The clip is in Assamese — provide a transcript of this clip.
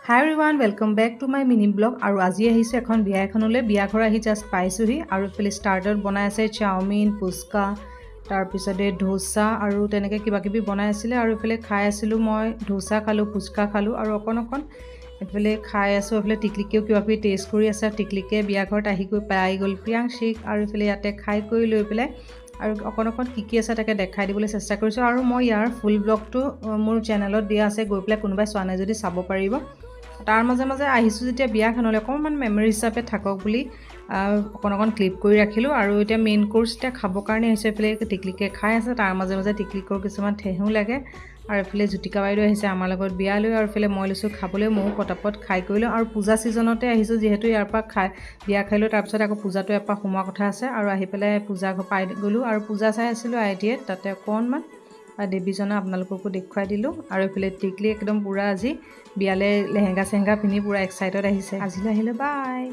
High everyone welcome back to my mini blog আৰু আজি আহিছোঁ এখন বিয়া এখনলৈ বিয়া ঘৰ আহি জাষ্ট পাইছোঁহি আৰু এইফালে ষ্টাৰ্টাৰত বনাই আছে চাওমিন পুচকা তাৰপিছতে ধোচা আৰু তেনেকৈ কিবা কিবি বনাই আছিলে আৰু এইফালে খাই আছিলোঁ মই ধোচা খালোঁ পুচকা খালোঁ আৰু অকণ এইফালে খাই আছোঁ এইফালে টিকলিকেও কিবা কিবি টেষ্ট কৰি আছে টিকলিকে বিয়া ঘৰত আহি গৈ পাই গ'ল প্ৰিয়াংশিক আৰু এইফালে ইয়াতে খাই কৰি লৈ পেলাই আৰু অকণ কি আছে তাকে দেখাই দিবলৈ চেষ্টা কৰিছোঁ আৰু মই ইয়াৰ ফুল ব্লগটো মোৰ চেনেলত দিয়া আছে গৈ পেলাই কোনোবাই চোৱা নাই যদি চাব পাৰিব তাৰ মাজে মাজে আহিছোঁ যেতিয়া বিয়াখনলৈ অকণমান মেমৰি হিচাপে থাকক বুলি অকণ ক্লিপ কৰি ৰাখিলোঁ আৰু এতিয়া মেইন কোৰ্ছ এতিয়া খাবৰ কাৰণে আহিছে এইফালে টিকলিকে খাই আছে তাৰ মাজে মাজে টিকলিকৰ কিছুমান ঠেহো লাগে আৰু এইফালে জ্যোতিকা বাইদেউ আহিছে আমাৰ লগত বিয়ালৈ আৰু এইফালে মই লৈছোঁ খাবলৈ ময়ো পটাপট খাই কৰিলোঁ আৰু পূজা ছিজনতে আহিছোঁ যিহেতু ইয়াৰ পৰা বিয়া খাই লৈ তাৰপিছত আকৌ পূজাটো এপাক সোমোৱা কথা আছে আৰু আহি পেলাই পূজা ঘৰ পাই গ'লোঁ আৰু পূজা চাই আছিলোঁ ITIত তাতে অকণমান দেৱীজনা আপোনালোককো দেখুৱাই দিলোঁ আৰু এইফালে টিকলি একদম পূৰা আজি বিয়ালৈ লেহেংগা চেহেংগা পিন্ধি পূৰা এক্সাইটেড আহিছে আজিলৈ আহিলে বাই।